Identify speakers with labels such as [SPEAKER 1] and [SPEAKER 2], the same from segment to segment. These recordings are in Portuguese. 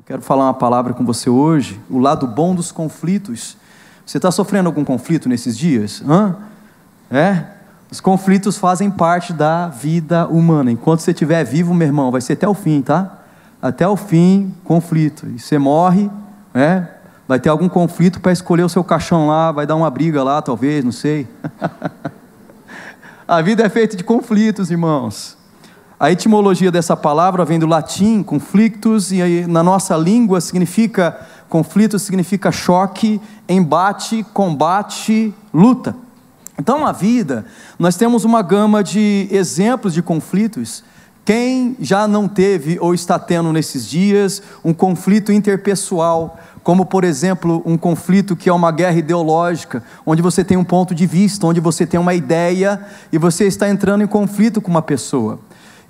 [SPEAKER 1] Quero falar uma palavra com você hoje, o lado bom dos conflitos. Você está sofrendo algum conflito nesses dias? Os conflitos fazem parte da vida humana. Enquanto você estiver vivo, meu irmão, vai ser até o fim, tá? Até o fim, conflito. E você morre, vai ter algum conflito para escolher o seu caixão lá, vai dar uma briga lá, talvez, não sei. A vida é feita de conflitos, irmãos. A etimologia dessa palavra vem do latim, conflictos, e aí, na nossa língua conflito significa choque, embate, combate, luta. Então, na vida, nós temos uma gama de exemplos de conflitos. Quem já não teve ou está tendo nesses dias um conflito interpessoal, como por exemplo um conflito que é uma guerra ideológica, onde você tem um ponto de vista, onde você tem uma ideia e você está entrando em conflito com uma pessoa.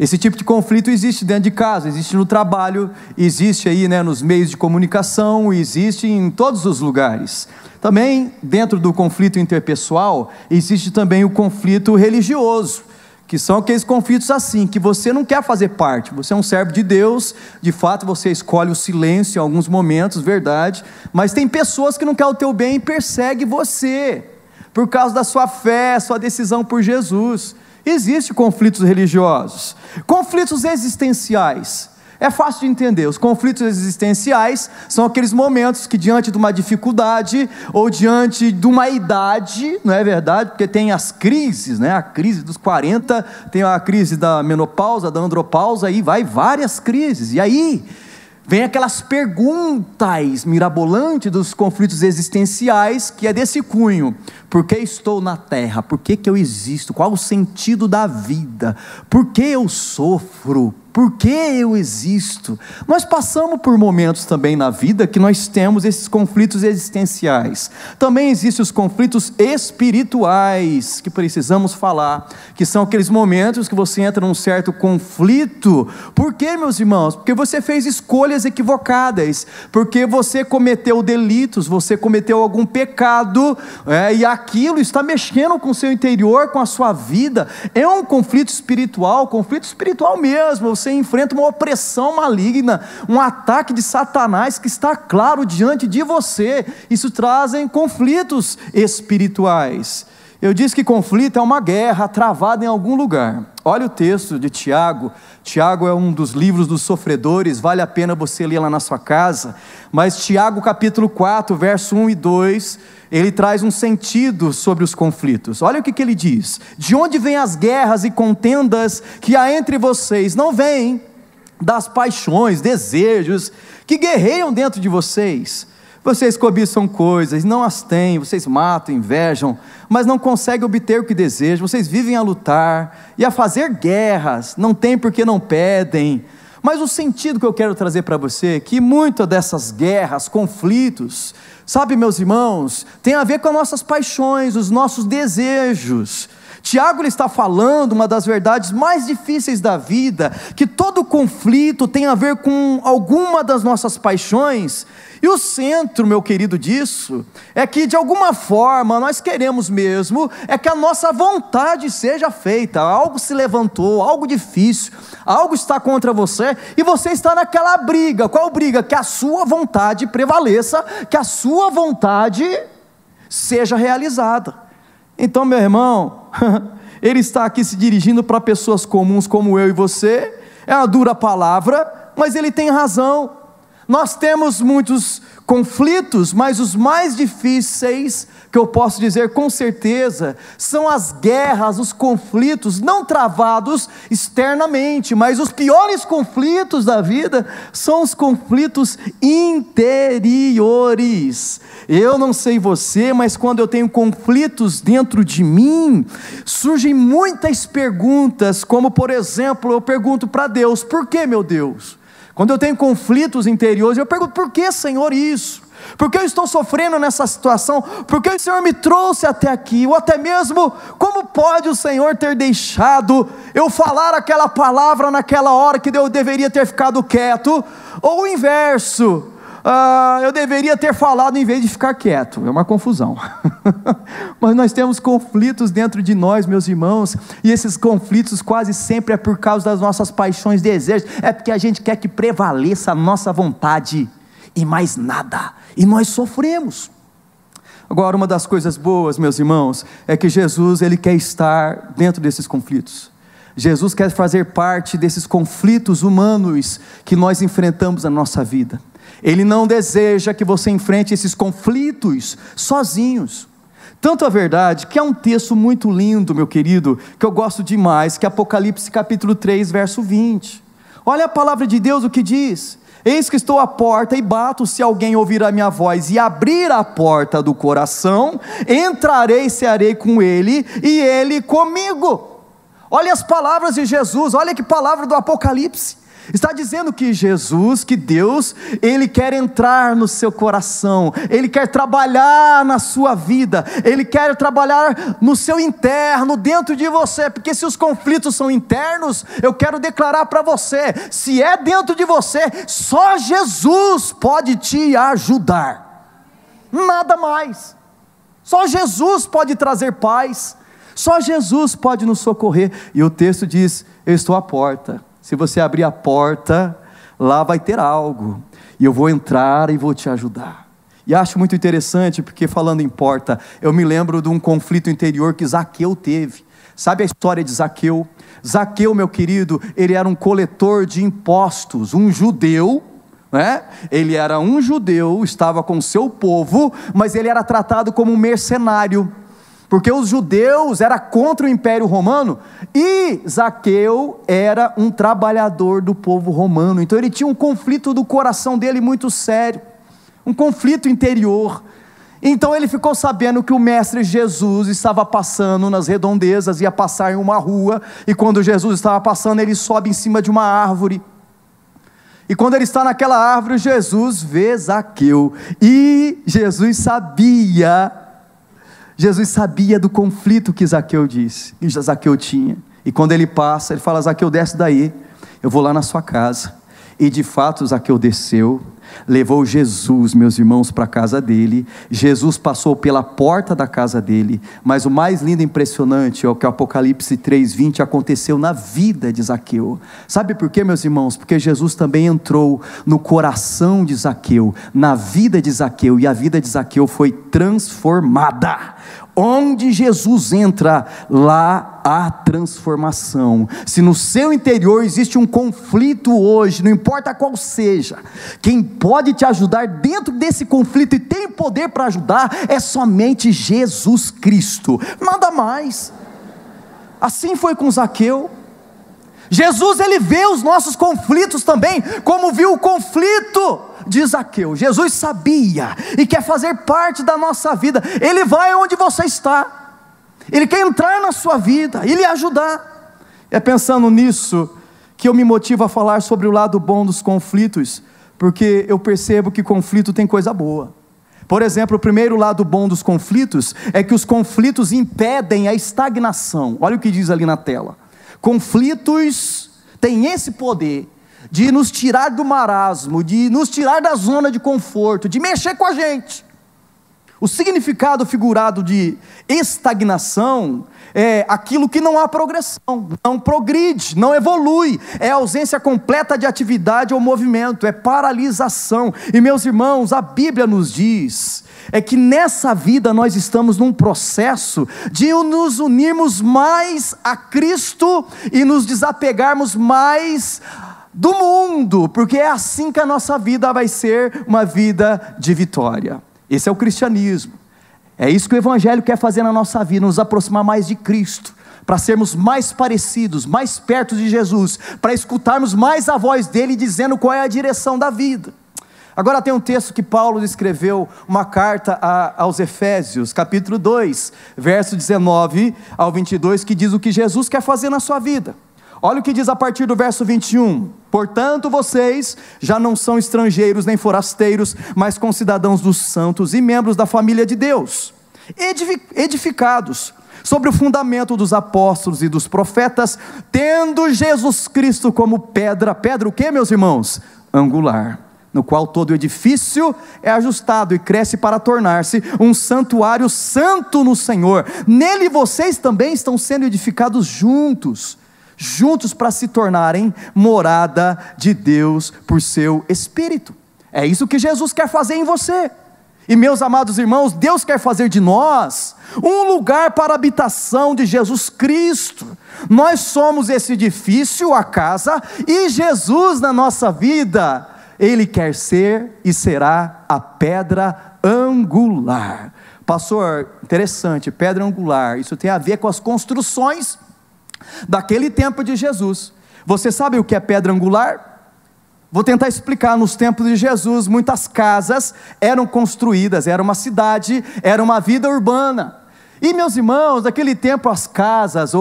[SPEAKER 1] Esse tipo de conflito existe dentro de casa, existe no trabalho, existe aí, nos meios de comunicação, existe em todos os lugares. Também dentro do conflito interpessoal existe também o conflito religioso, que são aqueles conflitos assim, que você não quer fazer parte, você é um servo de Deus, de fato você escolhe o silêncio em alguns momentos, verdade, mas tem pessoas que não querem o teu bem e perseguem você, por causa da sua fé, sua decisão por Jesus. Existem conflitos religiosos, conflitos existenciais. É fácil de entender. Os conflitos existenciais são aqueles momentos que diante de uma dificuldade ou diante de uma idade, não é verdade? Porque tem as crises, a crise dos 40, tem a crise da menopausa, da andropausa, aí vai várias crises, e aí vem aquelas perguntas mirabolantes dos conflitos existenciais, que é desse cunho: por que estou na terra? Por que eu existo? Qual o sentido da vida? Por que eu sofro? Por que eu existo? Nós passamos por momentos também na vida que nós temos esses conflitos existenciais. Também existem os conflitos espirituais, que precisamos falar, que são aqueles momentos que você entra num certo conflito. Por quê, meus irmãos? Porque você fez escolhas equivocadas, porque você cometeu delitos, você cometeu algum pecado, e aquilo está mexendo com o seu interior, com a sua vida. É um conflito espiritual mesmo. Você enfrenta uma opressão maligna, um ataque de Satanás que está claro diante de você. Isso trazem conflitos espirituais. Eu disse que conflito é uma guerra travada em algum lugar. Olha o texto de Tiago. Tiago é um dos livros dos sofredores, vale a pena você ler lá na sua casa. Mas Tiago capítulo 4, verso 1 e 2, ele traz um sentido sobre os conflitos. Olha o que ele diz: de onde vêm as guerras e contendas que há entre vocês? Não vêm das paixões, desejos que guerreiam dentro de vocês. Vocês cobiçam coisas, não as têm, vocês matam, invejam, mas não conseguem obter o que desejam. Vocês vivem a lutar e a fazer guerras, não têm porque não pedem. Mas o sentido que eu quero trazer para você é que muitas dessas guerras, conflitos, sabe, meus irmãos, tem a ver com as nossas paixões, os nossos desejos. Tiago ele está falando uma das verdades mais difíceis da vida, que todo conflito tem a ver com alguma das nossas paixões, e o centro, meu querido, disso, é que de alguma forma nós queremos mesmo, é que a nossa vontade seja feita. Algo se levantou, algo difícil, algo está contra você, e você está naquela briga. Qual briga? Que a sua vontade prevaleça, que a sua vontade seja realizada. Então, meu irmão, ele está aqui se dirigindo para pessoas comuns como eu e você. É uma dura palavra, mas ele tem razão. Nós temos muitos conflitos, mas os mais difíceis, que eu posso dizer com certeza, são as guerras, os conflitos não travados externamente, mas os piores conflitos da vida são os conflitos interiores. Eu não sei você, mas quando eu tenho conflitos dentro de mim, surgem muitas perguntas, como por exemplo, eu pergunto para Deus: por que, meu Deus? Quando eu tenho conflitos interiores, eu pergunto: por que, Senhor, isso? Por que eu estou sofrendo nessa situação? Por que o Senhor me trouxe até aqui? Ou até mesmo, como pode o Senhor ter deixado eu falar aquela palavra naquela hora que eu deveria ter ficado quieto? Ou o inverso: eu deveria ter falado em vez de ficar quieto. É uma confusão. Mas nós temos conflitos dentro de nós, meus irmãos, e esses conflitos quase sempre é por causa das nossas paixões e desejos, é porque a gente quer que prevaleça a nossa vontade, e mais nada, e nós sofremos. Agora, uma das coisas boas, meus irmãos, é que Jesus, Ele quer estar dentro desses conflitos. Jesus quer fazer parte desses conflitos humanos que nós enfrentamos na nossa vida. Ele não deseja que você enfrente esses conflitos sozinhos. Tanto a verdade que há um texto muito lindo, meu querido, que eu gosto demais, que é Apocalipse capítulo 3, verso 20. Olha a palavra de Deus, o que diz: eis que estou à porta e bato, se alguém ouvir a minha voz e abrir a porta do coração, entrarei e cearei com ele, e ele comigo. Olha as palavras de Jesus, olha que palavra do Apocalipse. Está dizendo que Jesus, que Deus, Ele quer entrar no seu coração, Ele quer trabalhar na sua vida, Ele quer trabalhar no seu interno, dentro de você, porque se os conflitos são internos, eu quero declarar para você, se é dentro de você, só Jesus pode te ajudar, nada mais. Só Jesus pode trazer paz, só Jesus pode nos socorrer. E o texto diz: eu estou à porta. Se você abrir a porta, lá vai ter algo, e eu vou entrar e vou te ajudar. E acho muito interessante, porque falando em porta, eu me lembro de um conflito interior que Zaqueu teve. Sabe a história de Zaqueu? Zaqueu, meu querido, ele era um coletor de impostos, um judeu, né? Ele era um judeu, estava com o seu povo, mas ele era tratado como um mercenário, porque os judeus eram contra o Império Romano, e Zaqueu era um trabalhador do povo romano. Então ele tinha um conflito do coração dele muito sério, um conflito interior. Então ele ficou sabendo que o mestre Jesus estava passando nas redondezas, ia passar em uma rua, e quando Jesus estava passando, ele sobe em cima de uma árvore, e quando ele está naquela árvore, Jesus vê Zaqueu, e Jesus sabia do conflito que Zaqueu tinha, e quando ele passa, ele fala: Zaqueu, desce daí, eu vou lá na sua casa. E de fato Zaqueu desceu, levou Jesus, meus irmãos, para a casa dele. Jesus passou pela porta da casa dele, mas o mais lindo e impressionante é o que o Apocalipse 3:20 aconteceu na vida de Zaqueu. Sabe por quê, meus irmãos? Porque Jesus também entrou no coração de Zaqueu, na vida de Zaqueu, e a vida de Zaqueu foi transformada. Onde Jesus entra, lá há transformação. Se no seu interior existe um conflito hoje, não importa qual seja, quem pode te ajudar dentro desse conflito e tem poder para ajudar é somente Jesus Cristo, nada mais. Assim foi com Zaqueu. Jesus, ele vê os nossos conflitos também, como viu o conflito de Zaqueu. Jesus sabia e quer fazer parte da nossa vida. Ele vai onde você está, ele quer entrar na sua vida e lhe ajudar. É pensando nisso que eu me motivo a falar sobre o lado bom dos conflitos, porque eu percebo que conflito tem coisa boa. Por exemplo, o primeiro lado bom dos conflitos é que os conflitos impedem a estagnação. Olha o que diz ali na tela. Conflitos têm esse poder de nos tirar do marasmo, de nos tirar da zona de conforto, de mexer com a gente. O significado figurado de estagnação é aquilo que não há progressão, não progride, não evolui, é ausência completa de atividade ou movimento, é paralisação. E meus irmãos, a Bíblia nos diz que nessa vida nós estamos num processo de nos unirmos mais a Cristo e nos desapegarmos mais do mundo, porque é assim que a nossa vida vai ser uma vida de vitória. Esse é o cristianismo, é isso que o Evangelho quer fazer na nossa vida, nos aproximar mais de Cristo, para sermos mais parecidos, mais perto de Jesus, para escutarmos mais a voz dele dizendo qual é a direção da vida. Agora tem um texto que Paulo escreveu, uma carta aos Efésios, capítulo 2, verso 19 ao 22, que diz o que Jesus quer fazer na sua vida. Olha o que diz a partir do verso 21. Portanto, vocês já não são estrangeiros nem forasteiros, mas concidadãos dos santos e membros da família de Deus, edificados sobre o fundamento dos apóstolos e dos profetas, tendo Jesus Cristo como pedra o que, meus irmãos? Angular. no qual todo edifício é ajustado e cresce para tornar-se um santuário santo no Senhor. Nele vocês também estão sendo edificados juntos para se tornarem morada de Deus por seu Espírito. É isso que Jesus quer fazer em você. E meus amados irmãos, Deus quer fazer de nós um lugar para a habitação de Jesus Cristo. Nós somos esse edifício, a casa, e Jesus na nossa vida, Ele quer ser e será a pedra angular. Pastor, interessante, pedra angular, isso tem a ver com as construções daquele tempo de Jesus. Você sabe o que é pedra angular? Vou tentar explicar. Nos tempos de Jesus, muitas casas eram construídas, era uma cidade, era uma vida urbana. E meus irmãos, naquele tempo as casas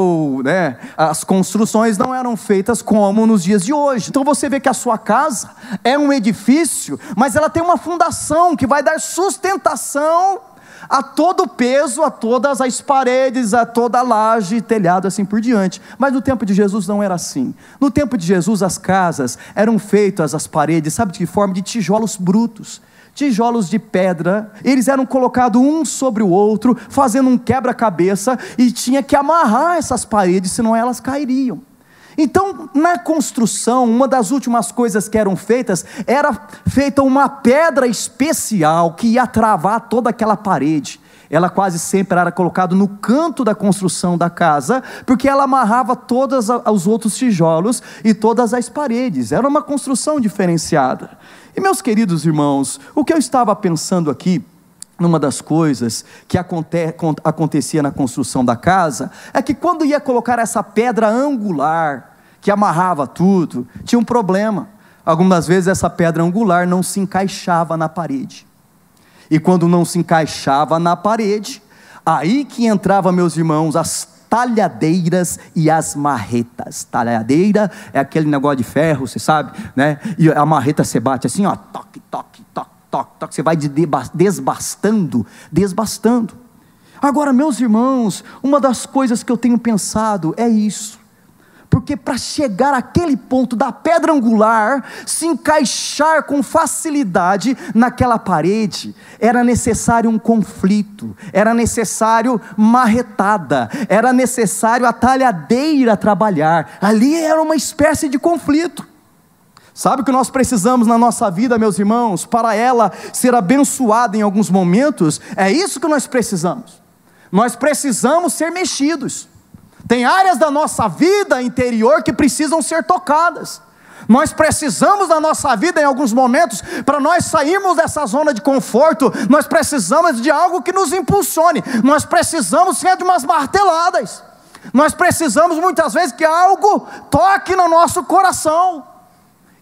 [SPEAKER 1] as construções não eram feitas como nos dias de hoje. Então você vê que a sua casa é um edifício, mas ela tem uma fundação que vai dar sustentação a todo o peso, a todas as paredes, a toda a laje, telhado, assim por diante. Mas no tempo de Jesus não era assim. No tempo de Jesus as casas eram feitas, as paredes, sabe de que forma? De tijolos brutos, tijolos de pedra. Eles eram colocados um sobre o outro, fazendo um quebra-cabeça, e tinha que amarrar essas paredes, senão elas cairiam. Então, na construção, uma das últimas coisas que eram feitas, era feita uma pedra especial, que ia travar toda aquela parede. Ela quase sempre era colocada no canto da construção da casa, porque ela amarrava todos os outros tijolos e todas as paredes. Era uma construção diferenciada. E meus queridos irmãos, o que eu estava pensando aqui, numa das coisas que acontecia na construção da casa, é que quando ia colocar essa pedra angular, que amarrava tudo, tinha um problema. Algumas vezes essa pedra angular não se encaixava na parede, e quando não se encaixava na parede, aí que entrava, meus irmãos, as talhadeiras e as marretas. Talhadeira é aquele negócio de ferro, você sabe, né? E a marreta você bate assim, ó, toque, toque, toque, toque, toque, você vai desbastando. Agora, meus irmãos, uma das coisas que eu tenho pensado é isso, porque para chegar àquele ponto da pedra angular se encaixar com facilidade naquela parede, era necessário um conflito, era necessário marretada, era necessário a talhadeira trabalhar. Ali era uma espécie de conflito. Sabe o que nós precisamos na nossa vida, meus irmãos, para ela ser abençoada em alguns momentos? É isso que nós precisamos. Nós precisamos ser mexidos. Tem áreas da nossa vida interior que precisam ser tocadas. Nós precisamos da nossa vida em alguns momentos, para nós sairmos dessa zona de conforto, nós precisamos de algo que nos impulsione. Nós precisamos sim de umas marteladas. Nós precisamos muitas vezes que algo toque no nosso coração.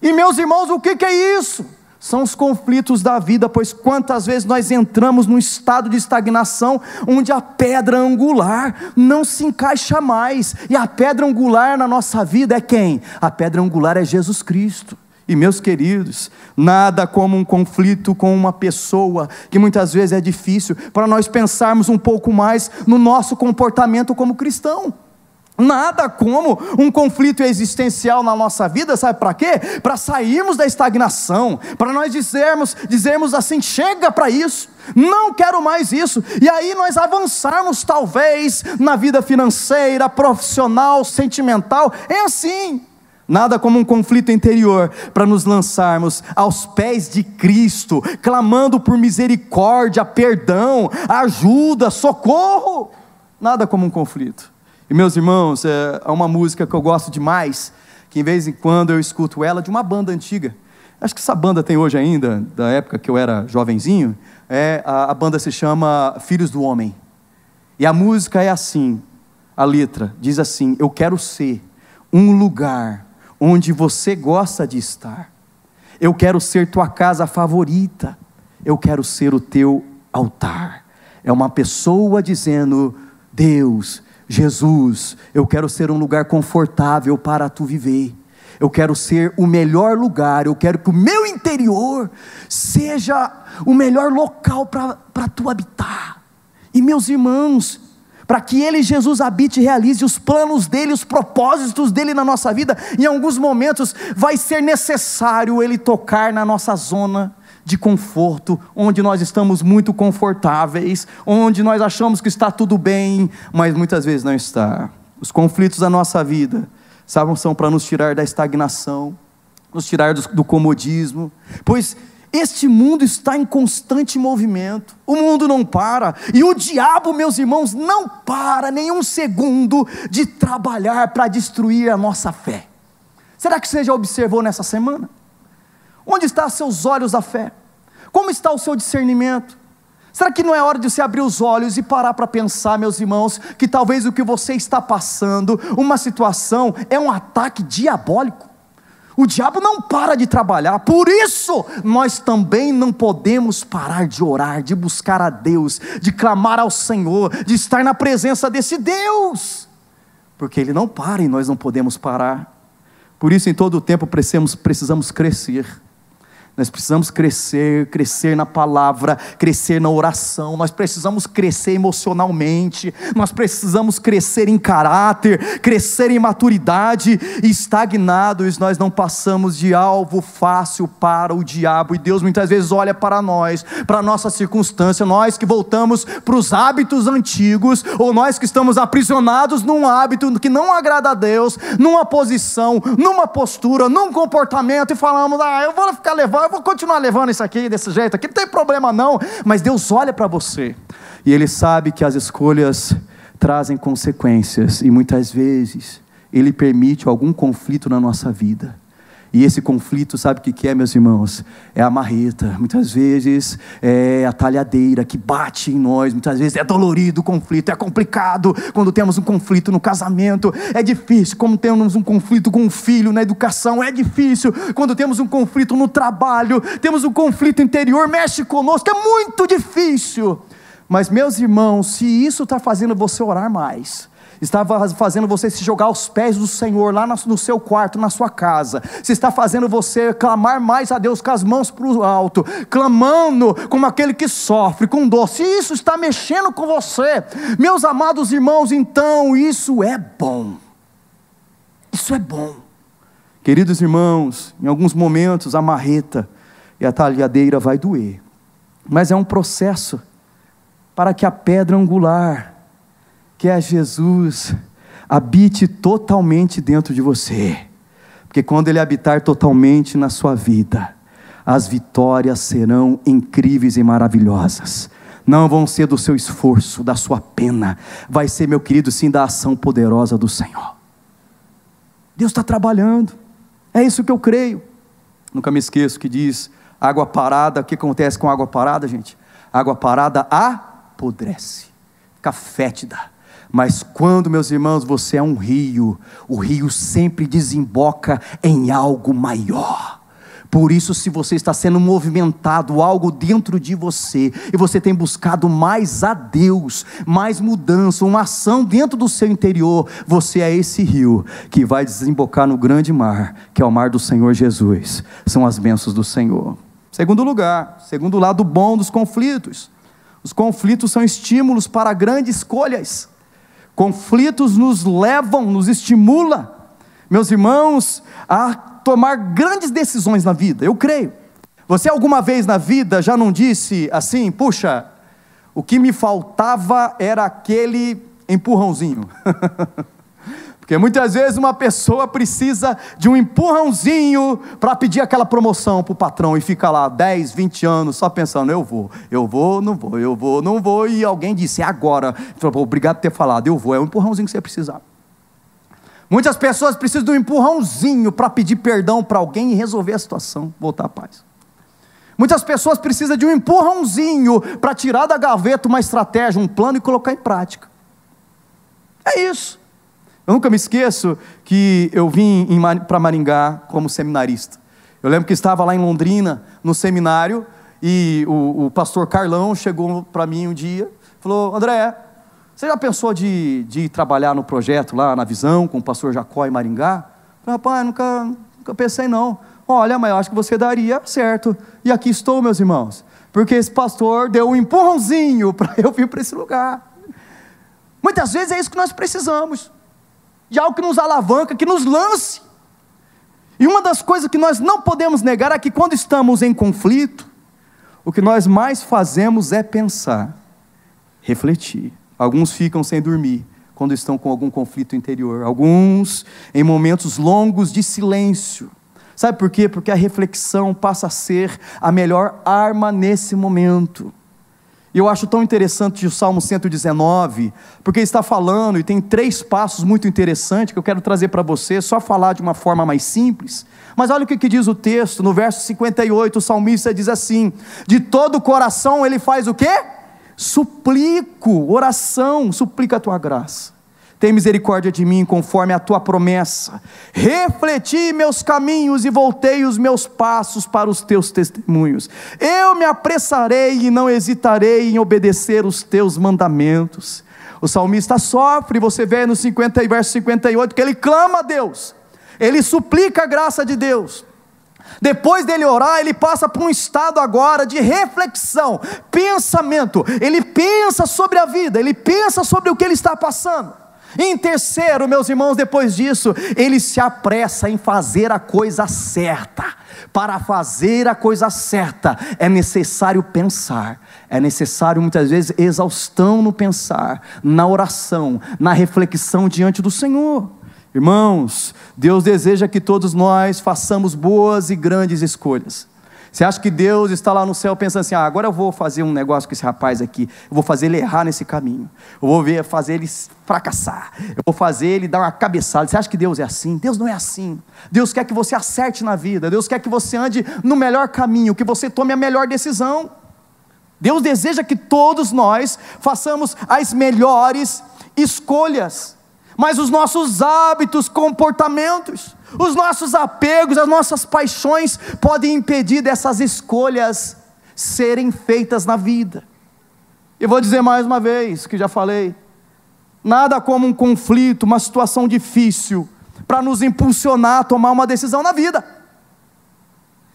[SPEAKER 1] E meus irmãos, o que é isso? São os conflitos da vida, pois quantas vezes nós entramos num estado de estagnação, onde a pedra angular não se encaixa mais, e a pedra angular na nossa vida é quem? A pedra angular é Jesus Cristo. E meus queridos, nada como um conflito com uma pessoa, que muitas vezes é difícil, para nós pensarmos um pouco mais no nosso comportamento como cristão. Nada como um conflito existencial na nossa vida, sabe para quê? Para sairmos da estagnação, para nós dizermos assim, chega para isso, não quero mais isso, e aí nós avançarmos talvez na vida financeira, profissional, sentimental. É assim. Nada como um conflito interior para nos lançarmos aos pés de Cristo, clamando por misericórdia, perdão, ajuda, socorro. Nada como um conflito. E meus irmãos, há uma música que eu gosto demais, que em vez em quando eu escuto ela, de uma banda antiga. Acho que essa banda tem hoje ainda, da época que eu era jovenzinho. A banda se chama Filhos do Homem. E a música é assim, a letra diz assim: eu quero ser um lugar onde você gosta de estar. Eu quero ser tua casa favorita. Eu quero ser o teu altar. É uma pessoa dizendo: Deus, Jesus, eu quero ser um lugar confortável para tu viver. Eu quero ser o melhor lugar. Eu quero que o meu interior seja o melhor local para tu habitar. E meus irmãos, para que Ele, Jesus, habite e realize os planos dEle, os propósitos dEle na nossa vida. Em alguns momentos vai ser necessário Ele tocar na nossa zona de conforto, onde nós estamos muito confortáveis, onde nós achamos que está tudo bem, mas muitas vezes não está. Os conflitos da nossa vida, sabe, são para nos tirar da estagnação, nos tirar do comodismo, pois este mundo está em constante movimento, o mundo não para, e o diabo, meus irmãos, não para nenhum segundo de trabalhar para destruir a nossa fé. Será que você já observou nessa semana? Onde estão seus olhos da fé? Como está o seu discernimento? Será que não é hora de você abrir os olhos e parar para pensar, meus irmãos, que talvez o que você está passando, uma situação, é um ataque diabólico? O diabo não para de trabalhar, por isso nós também não podemos parar de orar, de buscar a Deus, de clamar ao Senhor, de estar na presença desse Deus, porque Ele não para e nós não podemos parar. Por isso em todo o tempo precisamos crescer. Nós precisamos crescer na palavra, crescer na oração, nós precisamos crescer emocionalmente, nós precisamos crescer em caráter, crescer em maturidade. Estagnados nós não passamos de alvo fácil para o diabo, e Deus muitas vezes olha para nós, para a nossa circunstância, nós que voltamos para os hábitos antigos, ou nós que estamos aprisionados num hábito que não agrada a Deus, numa posição, numa postura, num comportamento, e falamos, eu vou ficar levando, eu vou continuar levando isso aqui, desse jeito aqui, não tem problema não. Mas Deus olha para você, e Ele sabe que as escolhas trazem consequências, e muitas vezes Ele permite algum conflito na nossa vida. E esse conflito, sabe o que é, meus irmãos? É a marreta, muitas vezes é a talhadeira que bate em nós, muitas vezes é dolorido o conflito, é complicado quando temos um conflito no casamento, é difícil quando temos um conflito com um filho na educação, é difícil quando temos um conflito no trabalho, temos um conflito interior, mexe conosco, é muito difícil. Mas meus irmãos, se isso está fazendo você orar mais, estava fazendo você se jogar aos pés do Senhor, lá no seu quarto, na sua casa, se está fazendo você clamar mais a Deus com as mãos para o alto, clamando como aquele que sofre, com dor, se isso está mexendo com você, meus amados irmãos, então isso é bom, isso é bom. Queridos irmãos, em alguns momentos a marreta e a talhadeira vai doer, mas é um processo para que a pedra angular, que é Jesus, habite totalmente dentro de você, porque quando Ele habitar totalmente na sua vida, as vitórias serão incríveis e maravilhosas, não vão ser do seu esforço, da sua pena, vai ser, meu querido, sim, da ação poderosa do Senhor. Deus está trabalhando, é isso que eu creio. Nunca me esqueço que diz, água parada, o que acontece com água parada, gente? Água parada apodrece, fica fétida. Mas quando, meus irmãos, você é um rio, o rio sempre desemboca em algo maior. Por isso, se você está sendo movimentado, algo dentro de você, e você tem buscado mais a Deus, mais mudança, uma ação dentro do seu interior, você é esse rio, que vai desembocar no grande mar, que é o mar do Senhor Jesus, são as bênçãos do Senhor. Segundo lugar, segundo lado bom dos conflitos, os conflitos são estímulos para grandes escolhas. Conflitos nos levam, nos estimula, meus irmãos, a tomar grandes decisões na vida, eu creio. Você alguma vez na vida já não disse assim, puxa, o que me faltava era aquele empurrãozinho? Porque muitas vezes uma pessoa precisa de um empurrãozinho para pedir aquela promoção para o patrão, e fica lá 10, 20 anos só pensando, eu vou, não vou, e alguém disse, é agora, falou, obrigado por ter falado, eu vou, é um empurrãozinho que você precisar. Muitas pessoas precisam de um empurrãozinho para pedir perdão para alguém e resolver a situação, voltar à paz. Muitas pessoas precisam de um empurrãozinho para tirar da gaveta uma estratégia, um plano e colocar em prática. É isso. Eu nunca me esqueço que eu vim para Maringá como seminarista. Eu lembro que estava lá em Londrina, no seminário, e o pastor Carlão chegou para mim um dia, falou, André, você já pensou de ir trabalhar no projeto lá na Visão, com o pastor Jacó em Maringá? Eu falei, rapaz, nunca pensei não. Olha, mas eu acho que você daria certo. E aqui estou, meus irmãos, porque esse pastor deu um empurrãozinho para eu vir para esse lugar. Muitas vezes é isso que nós precisamos, de algo que nos alavanca, que nos lance. E uma das coisas que nós não podemos negar é que quando estamos em conflito, o que nós mais fazemos é pensar, refletir. Alguns ficam sem dormir quando estão com algum conflito interior, alguns em momentos longos de silêncio. Sabe por quê? Porque a reflexão passa a ser a melhor arma nesse momento. E eu acho tão interessante o Salmo 119, porque está falando, e tem 3 passos muito interessantes, que eu quero trazer para você, só falar de uma forma mais simples. Mas olha o que diz o texto, no verso 58, o salmista diz assim: de todo o coração ele faz o quê? Suplico, oração, suplica a tua graça. Tem misericórdia de mim conforme a tua promessa. Refleti meus caminhos e voltei os meus passos para os teus testemunhos. Eu me apressarei e não hesitarei em obedecer os teus mandamentos. O salmista sofre, você vê no verso 58, que ele clama a Deus, ele suplica a graça de Deus. Depois dele orar, ele passa por um estado agora de reflexão, pensamento. Ele pensa sobre a vida, ele pensa sobre o que ele está passando. Em terceiro, meus irmãos, depois disso, ele se apressa em fazer a coisa certa. Para fazer a coisa certa, é necessário pensar, é necessário muitas vezes exaustão no pensar, na oração, na reflexão diante do Senhor. Irmãos, Deus deseja que todos nós façamos boas e grandes escolhas. Você acha que Deus está lá no céu pensando assim: agora eu vou fazer um negócio com esse rapaz aqui, eu vou fazer ele errar nesse caminho, eu vou fazer ele fracassar, eu vou fazer ele dar uma cabeçada. Você acha que Deus é assim? Deus não é assim. Deus quer que você acerte na vida, Deus quer que você ande no melhor caminho, que você tome a melhor decisão. Deus deseja que todos nós façamos as melhores escolhas, mas os nossos hábitos, comportamentos, os nossos apegos, as nossas paixões podem impedir dessas escolhas serem feitas na vida. Eu vou dizer mais uma vez, que já falei, nada como um conflito, uma situação difícil, para nos impulsionar a tomar uma decisão na vida.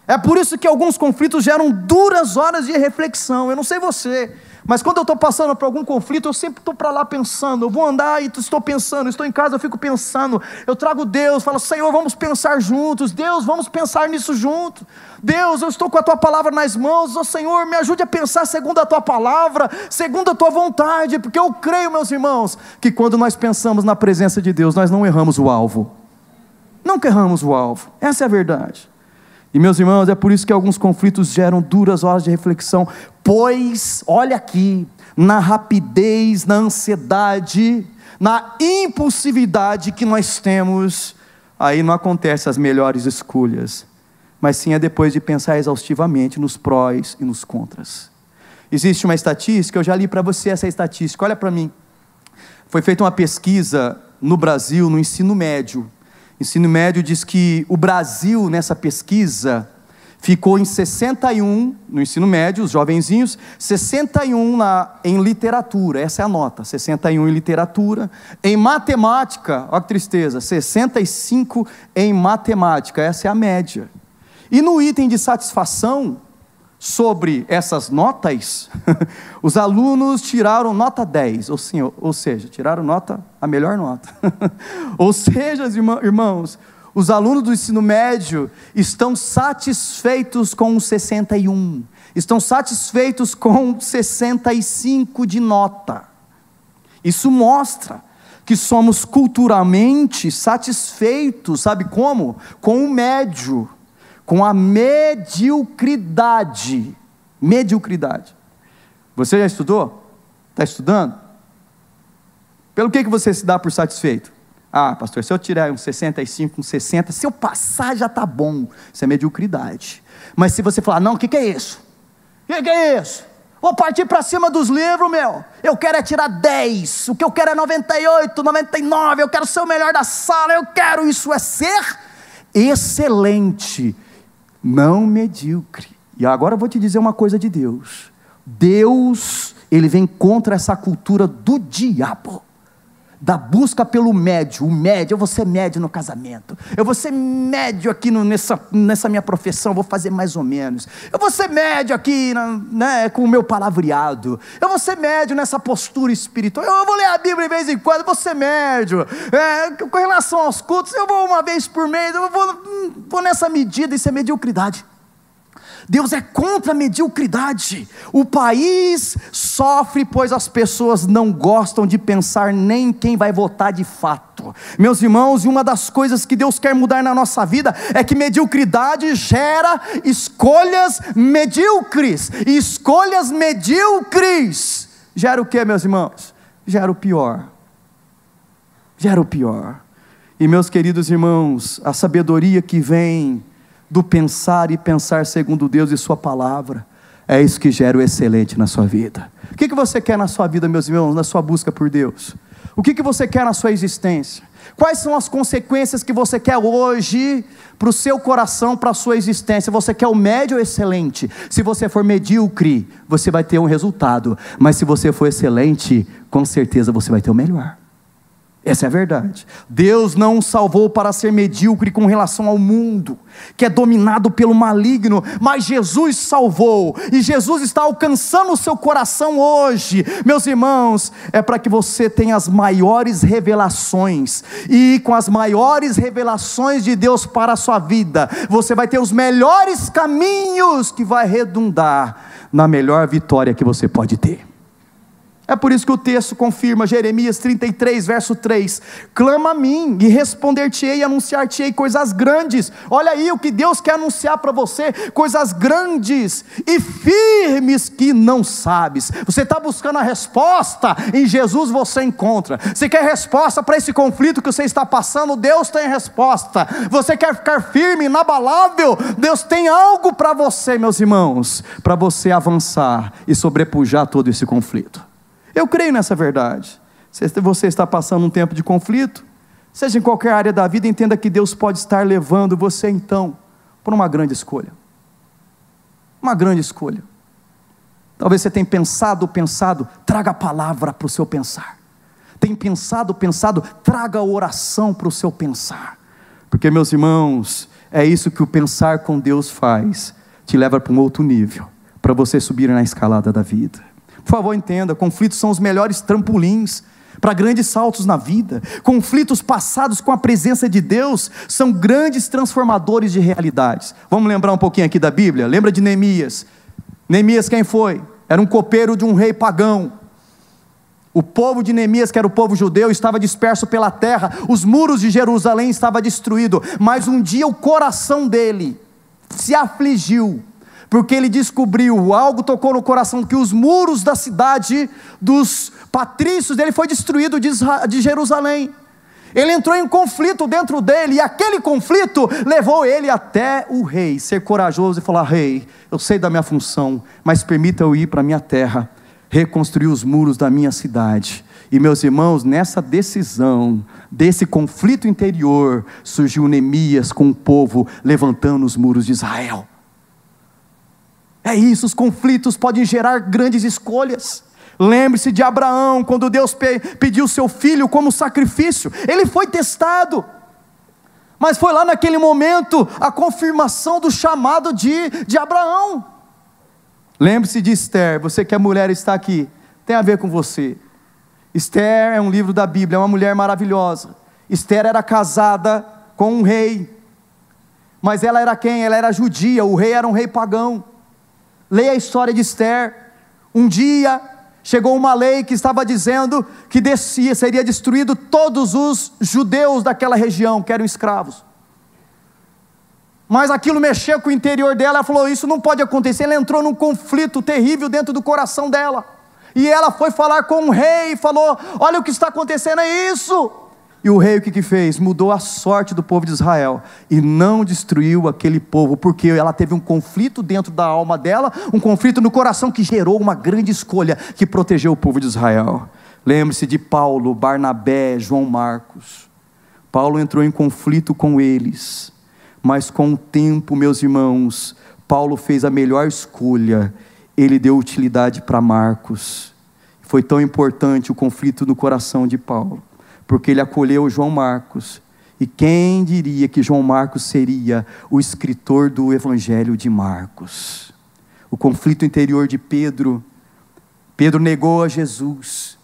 [SPEAKER 1] É por isso que alguns conflitos geram duras horas de reflexão. Eu não sei você, mas quando eu estou passando por algum conflito, eu sempre estou para lá pensando. Eu vou andar e estou pensando, estou em casa, eu fico pensando. Eu trago Deus, falo: Senhor, vamos pensar juntos. Deus, vamos pensar nisso junto. Deus, eu estou com a tua palavra nas mãos. Oh, Senhor, me ajude a pensar segundo a tua palavra, segundo a tua vontade, porque eu creio, meus irmãos, que quando nós pensamos na presença de Deus, nós não erramos o alvo. Nunca erramos o alvo, essa é a verdade. E meus irmãos, é por isso que alguns conflitos geram duras horas de reflexão, pois, olha aqui, na rapidez, na ansiedade, na impulsividade que nós temos, aí não acontecem as melhores escolhas, mas sim é depois de pensar exaustivamente nos prós e nos contras. Existe uma estatística, eu já li para você essa estatística, olha para mim. Foi feita uma pesquisa no Brasil, no ensino médio. Ensino médio diz que o Brasil, nessa pesquisa, ficou em 61, no ensino médio, os jovenzinhos, 61 em literatura, essa é a nota, 61 em literatura. Em matemática, olha que tristeza, 65 em matemática, essa é a média. E no item de satisfação, sobre essas notas, os alunos tiraram nota 10, ou seja, tiraram a melhor nota. Ou seja, irmãos, os alunos do ensino médio estão satisfeitos com 61, estão satisfeitos com 65 de nota. Isso mostra que somos culturalmente satisfeitos, sabe como? Com o médio, com a mediocridade. Você já estudou? Está estudando? Pelo que você se dá por satisfeito? Ah, pastor, se eu tirar um 65, um 60, se eu passar já está bom. Isso é mediocridade. Mas se você falar: não, o que é isso? O que é isso? Vou partir para cima dos livros, meu. Eu quero é tirar 10. O que eu quero é 98, 99. Eu quero ser o melhor da sala. Eu quero isso, é ser excelente, não medíocre. E agora eu vou te dizer uma coisa de Deus. Deus, Ele vem contra essa cultura do diabo. da busca pelo médio. O médio, eu vou ser médio no casamento, eu vou ser médio aqui nessa minha profissão, vou fazer mais ou menos, eu vou ser médio aqui, né, com o meu palavreado, eu vou ser médio nessa postura espiritual, eu vou ler a Bíblia de vez em quando, eu vou ser médio, com relação aos cultos, eu vou uma vez por mês, eu vou nessa medida. Isso é mediocridade. Deus é contra a mediocridade. O país sofre, pois as pessoas não gostam de pensar nem em quem vai votar de fato. Meus irmãos, e uma das coisas que Deus quer mudar na nossa vida é que mediocridade gera escolhas medíocres. E escolhas medíocres gera o que, meus irmãos? Gera o pior. Gera o pior. E meus queridos irmãos, a sabedoria que vem do pensar e pensar segundo Deus e sua palavra, é isso que gera o excelente na sua vida. O que você quer na sua vida, meus irmãos, na sua busca por Deus? O que você quer na sua existência? Quais são as consequências que você quer hoje para o seu coração, para a sua existência? Você quer o médio ou excelente? Se você for medíocre, você vai ter um resultado, mas se você for excelente, com certeza você vai ter o melhor. Essa é a verdade. Deus não o salvou para ser medíocre com relação ao mundo, que é dominado pelo maligno, mas Jesus salvou, e Jesus está alcançando o seu coração hoje, meus irmãos, é para que você tenha as maiores revelações, e com as maiores revelações de Deus para a sua vida, você vai ter os melhores caminhos, que vai redundar na melhor vitória que você pode ter. É por isso que o texto confirma, Jeremias 33, verso 3, clama a mim, e responder-te-ei, e anunciar-te-ei coisas grandes. Olha aí o que Deus quer anunciar para você, coisas grandes e firmes que não sabes. Você está buscando a resposta, em Jesus você encontra. Você quer resposta para esse conflito que você está passando? Deus tem resposta. Você quer ficar firme, inabalável? Deus tem algo para você, meus irmãos, para você avançar e sobrepujar todo esse conflito. Eu creio nessa verdade. Se você está passando um tempo de conflito, seja em qualquer área da vida, entenda que Deus pode estar levando você então por uma grande escolha. Uma grande escolha. Talvez você tenha pensado, traga a palavra para o seu pensar. Tem pensado, traga a oração para o seu pensar. Porque, meus irmãos, é isso que o pensar com Deus faz. Te leva para um outro nível, para você subir na escalada da vida. Por favor, entenda, conflitos são os melhores trampolins para grandes saltos na vida. Conflitos passados com a presença de Deus são grandes transformadores de realidades. Vamos lembrar um pouquinho aqui da Bíblia? Lembra de Neemias? Neemias quem foi? Era um copeiro de um rei pagão. O povo de Neemias, que era o povo judeu, estava disperso pela terra. Os muros de Jerusalém estavam destruídos. Mas um dia o coração dele se afligiu, porque ele descobriu, algo tocou no coração, que os muros da cidade, dos patrícios dele, foi destruído de Jerusalém. Ele entrou em conflito dentro dele, e aquele conflito levou ele até o rei, ser corajoso e falar: rei, eu sei da minha função, mas permita eu ir para a minha terra, reconstruir os muros da minha cidade. E meus irmãos, nessa decisão, desse conflito interior, surgiu Neemias com o povo, levantando os muros de Israel. É isso, os conflitos podem gerar grandes escolhas. Lembre-se de Abraão, quando Deus pediu seu filho como sacrifício, ele foi testado, mas foi lá naquele momento a confirmação do chamado de Abraão. Lembre-se de Esther, você que é mulher está aqui, tem a ver com você. Esther é um livro da Bíblia, é uma mulher maravilhosa. Esther era casada com um rei, mas ela era quem? Ela era judia, o rei era um rei pagão. Leia a história de Esther. Um dia chegou uma lei que estava dizendo que seria destruído todos os judeus daquela região que eram escravos. Mas aquilo mexeu com o interior dela. Ela falou: isso não pode acontecer. Ela entrou num conflito terrível dentro do coração dela, e ela foi falar com o rei e falou: olha o que está acontecendo, é isso. E o rei o que fez? Mudou a sorte do povo de Israel, e não destruiu aquele povo, porque ela teve um conflito dentro da alma dela, um conflito no coração que gerou uma grande escolha, que protegeu o povo de Israel. Lembre-se de Paulo, Barnabé, João Marcos. Paulo entrou em conflito com eles, mas com o tempo, meus irmãos, Paulo fez a melhor escolha. Ele deu utilidade para Marcos. Foi tão importante o conflito no coração de Paulo. porque ele acolheu João Marcos. E quem diria que João Marcos seria o escritor do Evangelho de Marcos? O conflito interior de Pedro. Pedro negou a Jesus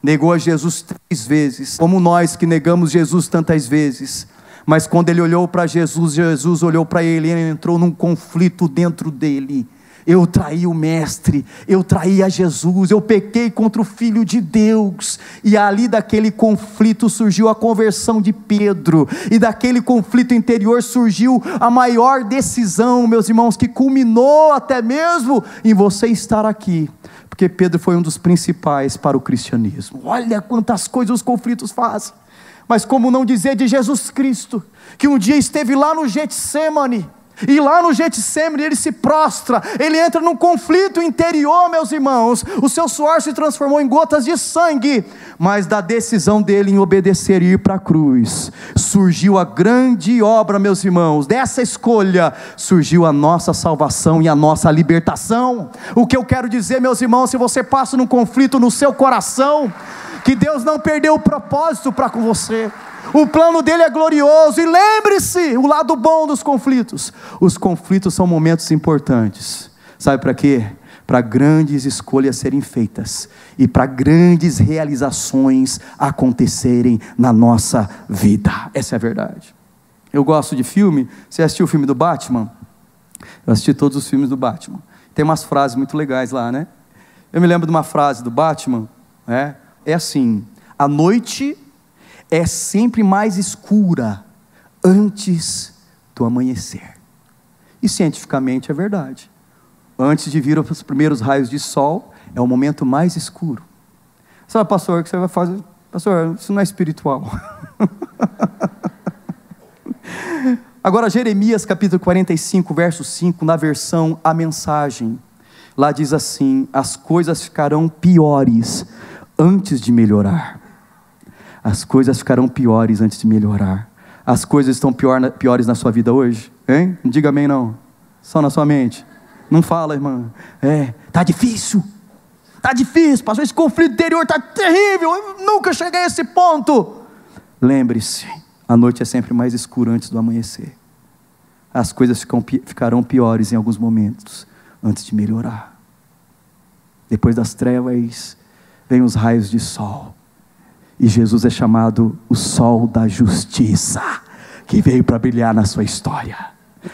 [SPEAKER 1] 3 vezes, como nós que negamos Jesus tantas vezes. Mas quando ele olhou para Jesus, Jesus olhou para ele, e ele entrou num conflito dentro dele. Eu traí o mestre, eu traí a Jesus, eu pequei contra o Filho de Deus. E ali daquele conflito surgiu a conversão de Pedro, e daquele conflito interior surgiu a maior decisão, meus irmãos, que culminou até mesmo em você estar aqui, porque Pedro foi um dos principais para o cristianismo. Olha quantas coisas os conflitos fazem. Mas como não dizer de Jesus Cristo, que um dia esteve lá no Getsemane, e lá no Getsemane ele se prostra, ele entra num conflito interior, meus irmãos, o seu suor se transformou em gotas de sangue, mas da decisão dele em obedecer e ir para a cruz, surgiu a grande obra, meus irmãos, dessa escolha, surgiu a nossa salvação e a nossa libertação. O que eu quero dizer, meus irmãos, se você passa num conflito no seu coração, que Deus não perdeu o propósito para com você, o plano dele é glorioso. E lembre-se, o lado bom dos conflitos, os conflitos são momentos importantes, sabe para quê? Para grandes escolhas serem feitas, e para grandes realizações acontecerem na nossa vida. Essa é a verdade. Eu gosto de filme. Você assistiu o filme do Batman? Eu assisti todos os filmes do Batman. Tem umas frases muito legais lá, né? Eu me lembro de uma frase do Batman, é assim: a noite é sempre mais escura antes do amanhecer. E cientificamente é verdade. Antes de vir os primeiros raios de sol, é o momento mais escuro. Sabe, pastor, o que você vai fazer? Pastor, isso não é espiritual. Agora, Jeremias capítulo 45, verso 5, na versão A Mensagem, lá diz assim: as coisas ficarão piores antes de melhorar. As coisas ficarão piores antes de melhorar. As coisas estão piores na sua vida hoje? Hein? Não diga amém não. Só na sua mente. Não fala, irmã. Está difícil. Está difícil, pastor. Esse conflito interior está terrível. Eu nunca cheguei a esse ponto. Lembre-se, a noite é sempre mais escura antes do amanhecer. As coisas ficarão piores em alguns momentos antes de melhorar. Depois das trevas vem os raios de sol. E Jesus é chamado o sol da justiça, que veio para brilhar na sua história.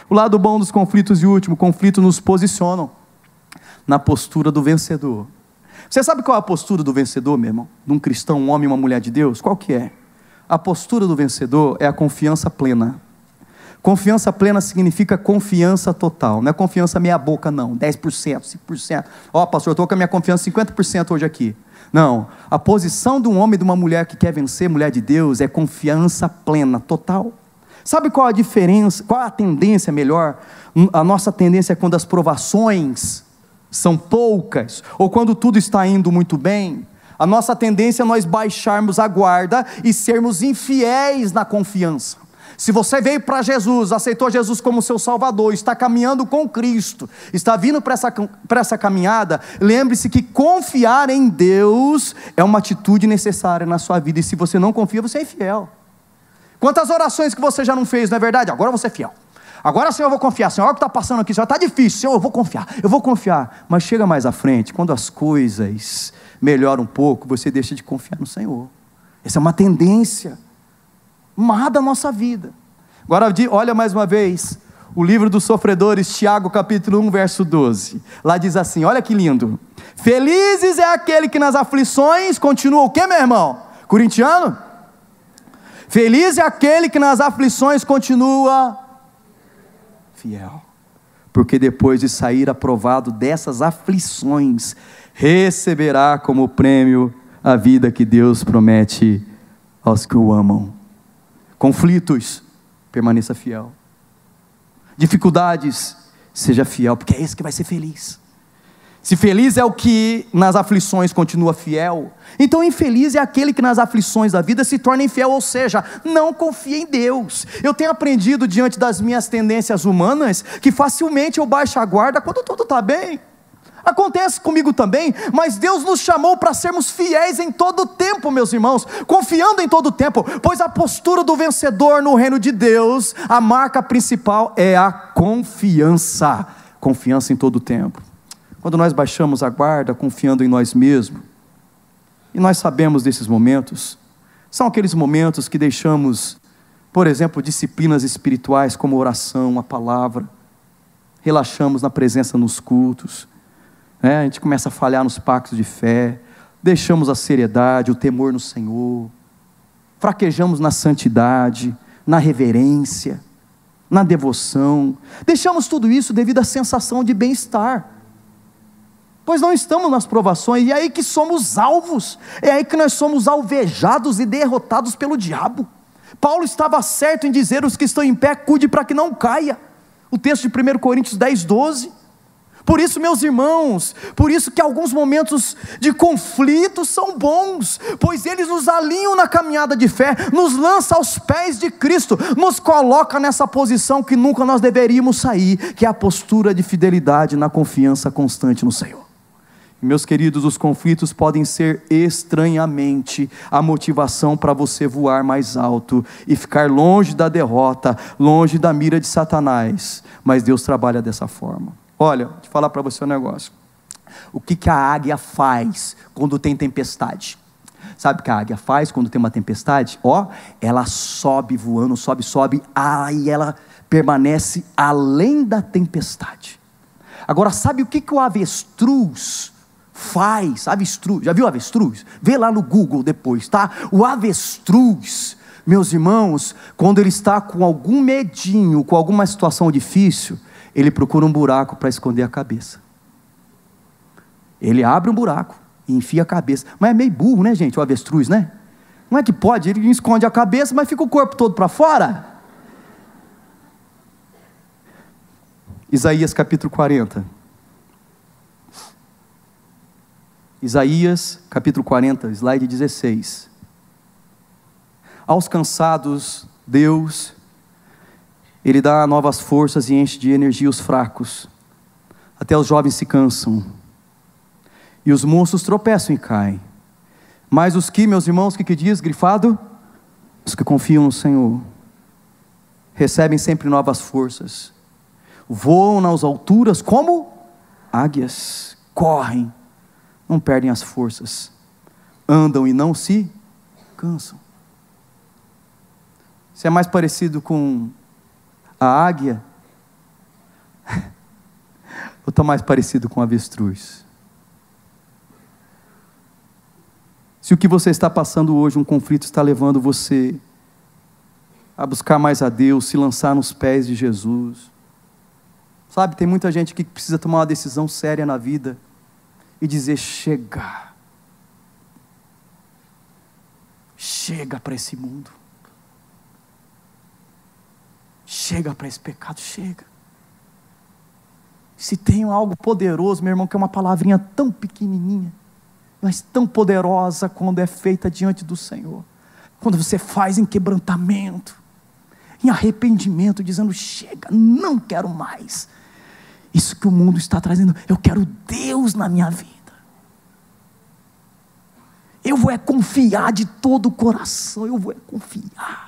[SPEAKER 1] O lado bom dos conflitos, e o último, conflitos nos posicionam na postura do vencedor. Você sabe qual é a postura do vencedor, meu irmão? De um cristão, um homem e uma mulher de Deus? Qual que é? A postura do vencedor é a confiança plena. Confiança plena significa confiança total. Não é confiança meia boca não, 10%, 5%. Pastor, eu estou com a minha confiança 50% hoje aqui. Não, a posição de um homem e de uma mulher que quer vencer, mulher de Deus, é confiança plena, total. Sabe qual a diferença, qual a tendência melhor? A nossa tendência é quando as provações são poucas, ou quando tudo está indo muito bem. A nossa tendência é nós baixarmos a guarda e sermos infiéis na confiança. Se você veio para Jesus, aceitou Jesus como seu Salvador, está caminhando com Cristo, está vindo para essa caminhada, lembre-se que confiar em Deus é uma atitude necessária na sua vida, e se você não confia, você é infiel. Quantas orações que você já não fez, não é verdade? Agora você é fiel. Agora, Senhor, eu vou confiar. Senhor, o que está passando aqui, Senhor, está difícil. Senhor, eu vou confiar. Mas chega mais à frente, quando as coisas melhoram um pouco, você deixa de confiar no Senhor. Essa é uma tendência má da nossa vida. Agora, olha mais uma vez, o livro dos sofredores, Tiago capítulo 1, verso 12. Lá diz assim, olha que lindo: felizes é aquele que nas aflições continua o quê, meu irmão? Corintiano? Feliz é aquele que nas aflições continua fiel, porque depois de sair aprovado dessas aflições, receberá como prêmio a vida que Deus promete aos que o amam. Conflitos, permaneça fiel. Dificuldades, seja fiel, porque é esse que vai ser feliz. Se feliz é o que nas aflições continua fiel, então infeliz é aquele que nas aflições da vida se torna infiel, ou seja, não confia em Deus. Eu tenho aprendido diante das minhas tendências humanas, que facilmente eu baixo a guarda quando tudo está bem. Acontece comigo também, mas Deus nos chamou para sermos fiéis em todo o tempo, meus irmãos, confiando em todo o tempo, pois a postura do vencedor no reino de Deus, a marca principal é a confiança em todo o tempo. Quando nós baixamos a guarda, confiando em nós mesmos, e nós sabemos desses momentos, são aqueles momentos que deixamos, por exemplo, disciplinas espirituais como oração, a palavra, relaxamos na presença nos cultos, a gente começa a falhar nos pactos de fé, deixamos a seriedade, o temor no Senhor, fraquejamos na santidade, na reverência, na devoção, deixamos tudo isso devido à sensação de bem-estar, pois não estamos nas provações, e é aí que somos alvos, é aí que nós somos alvejados e derrotados pelo diabo. Paulo estava certo em dizer: os que estão em pé, cuide para que não caia, o texto de 1 Coríntios 10, 12, por isso, meus irmãos, por isso que alguns momentos de conflito são bons, pois eles nos alinham na caminhada de fé, nos lança aos pés de Cristo, nos coloca nessa posição que nunca nós deveríamos sair, que é a postura de fidelidade na confiança constante no Senhor. Meus queridos, os conflitos podem ser estranhamente a motivação para você voar mais alto e ficar longe da derrota, longe da mira de Satanás, mas Deus trabalha dessa forma. Olha, vou te falar para você um negócio. O que a águia faz quando tem tempestade? Sabe o que a águia faz quando tem uma tempestade? Ela sobe voando, sobe, aí ela permanece além da tempestade. Agora, sabe o que o avestruz faz? Avestruz, já viu o avestruz? Vê lá no Google depois, tá? O avestruz, meus irmãos, quando ele está com algum medinho, com alguma situação difícil, ele procura um buraco para esconder a cabeça. Ele abre um buraco e enfia a cabeça. Mas é meio burro, né, gente, o avestruz, né? Não é que pode, ele esconde a cabeça, mas fica o corpo todo para fora. Isaías capítulo 40. Isaías capítulo 40, slide 16. Aos cansados, Deus, Ele dá novas forças e enche de energia os fracos. Até os jovens se cansam, e os moços tropeçam e caem. Mas os que, meus irmãos, o que diz, grifado? Os que confiam no Senhor, recebem sempre novas forças, voam nas alturas como águias, correm, não perdem as forças, andam e não se cansam. Você é mais parecido com a águia, ou está mais parecido com o avestruz? Se o que você está passando hoje, um conflito, está levando você a buscar mais a Deus, se lançar nos pés de Jesus. Sabe, tem muita gente que precisa tomar uma decisão séria na vida e dizer: chega para esse mundo, chega para esse pecado, chega. Se tem algo poderoso, meu irmão, que é uma palavrinha tão pequenininha, mas tão poderosa quando é feita diante do Senhor, quando você faz em quebrantamento, em arrependimento, dizendo: chega, não quero mais isso que o mundo está trazendo, eu quero Deus na minha vida, eu vou confiar de todo o coração, eu vou confiar.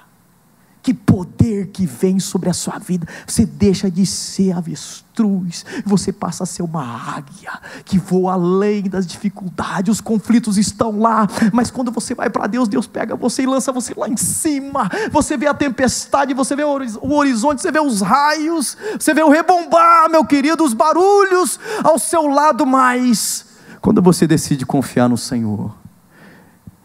[SPEAKER 1] Que poder que vem sobre a sua vida. Você deixa de ser avestruz, você passa a ser uma águia, que voa além das dificuldades. Os conflitos estão lá, mas quando você vai para Deus, Deus pega você e lança você lá em cima. Você vê a tempestade, você vê o horizonte, você vê os raios, você vê o rebombar, meu querido, os barulhos ao seu lado, mas quando você decide confiar no Senhor,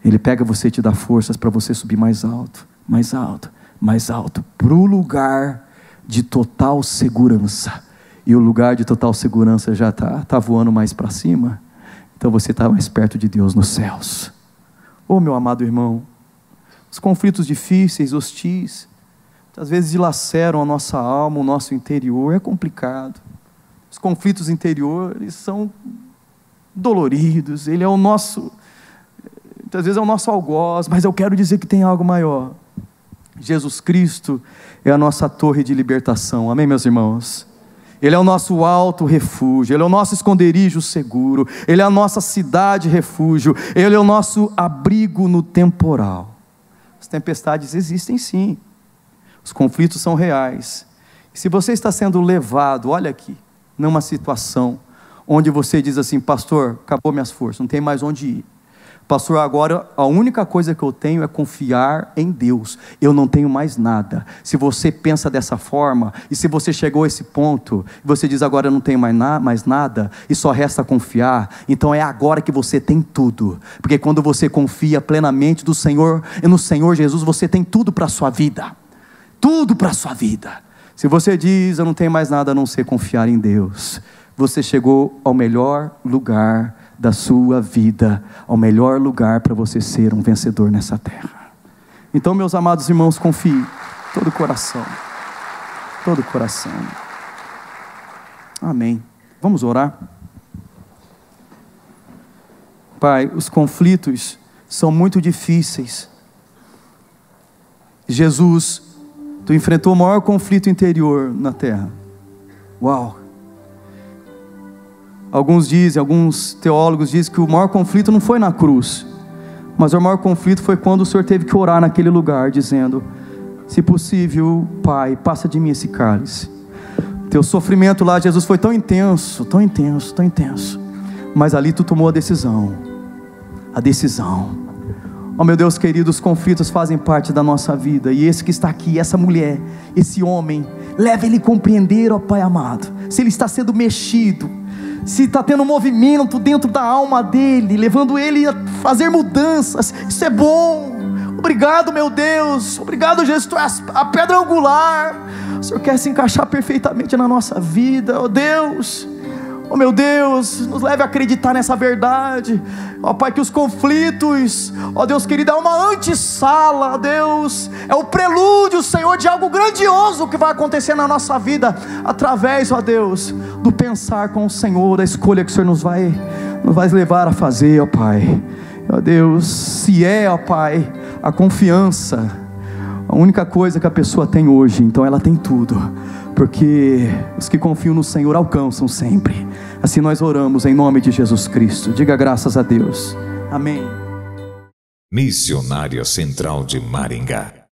[SPEAKER 1] Ele pega você e te dá forças para você subir mais alto, mais alto, mais alto, para o lugar de total segurança. E o lugar de total segurança já está voando mais para cima. Então você está mais perto de Deus nos céus. Meu amado irmão, os conflitos difíceis, hostis, às vezes dilaceram a nossa alma, o nosso interior. É complicado. Os conflitos interiores são doloridos. Ele é o nosso, muitas vezes é o nosso algoz, mas eu quero dizer que tem algo maior. Jesus Cristo é a nossa torre de libertação, amém, meus irmãos? Ele é o nosso alto refúgio, Ele é o nosso esconderijo seguro, Ele é a nossa cidade refúgio, Ele é o nosso abrigo no temporal. As tempestades existem sim, os conflitos são reais. E se você está sendo levado, olha aqui, numa situação onde você diz assim: pastor, acabou minhas forças, não tem mais onde ir. Pastor, agora a única coisa que eu tenho é confiar em Deus, eu não tenho mais nada. Se você pensa dessa forma, e se você chegou a esse ponto, e você diz: agora eu não tenho mais nada, e só resta confiar, então é agora que você tem tudo, porque quando você confia plenamente do Senhor, e no Senhor Jesus, você tem tudo para a sua vida, tudo para a sua vida. Se você diz: eu não tenho mais nada a não ser confiar em Deus, você chegou ao melhor lugar da sua vida, ao melhor lugar para você ser um vencedor nessa terra. Então, meus amados irmãos, confie, todo o coração, todo o coração. Amém. Vamos orar? Pai, os conflitos são muito difíceis. Jesus, tu enfrentou o maior conflito interior na terra. Uau! Alguns teólogos dizem que o maior conflito não foi na cruz, mas o maior conflito foi quando o Senhor teve que orar naquele lugar, dizendo: se possível, Pai, passa de mim esse cálice. Teu sofrimento lá, Jesus, foi tão intenso, tão intenso, tão intenso, mas ali tu tomou a decisão. Oh meu Deus querido, os conflitos fazem parte da nossa vida, e esse que está aqui, essa mulher, esse homem, leva ele a compreender, ó Pai amado, se ele está sendo mexido, se está tendo um movimento dentro da alma dele, levando ele a fazer mudanças. Isso é bom. Obrigado, meu Deus. Obrigado, Jesus. Tu és a pedra angular. O Senhor quer se encaixar perfeitamente na nossa vida. Oh Deus, oh meu Deus, nos leve a acreditar nessa verdade. Ó Pai, que os conflitos, ó Deus querido, é uma antessala, Deus, é o prelúdio, Senhor, de algo grandioso que vai acontecer na nossa vida, através, ó Deus, do pensar com o Senhor, da escolha que o Senhor nos vai levar a fazer, ó Pai. Ó Deus, se é, ó Pai, a confiança, a única coisa que a pessoa tem hoje, então ela tem tudo, porque os que confiam no Senhor alcançam sempre. Assim nós oramos em nome de Jesus Cristo. Diga graças a Deus. Amém.
[SPEAKER 2] Missionária Central de Maringá.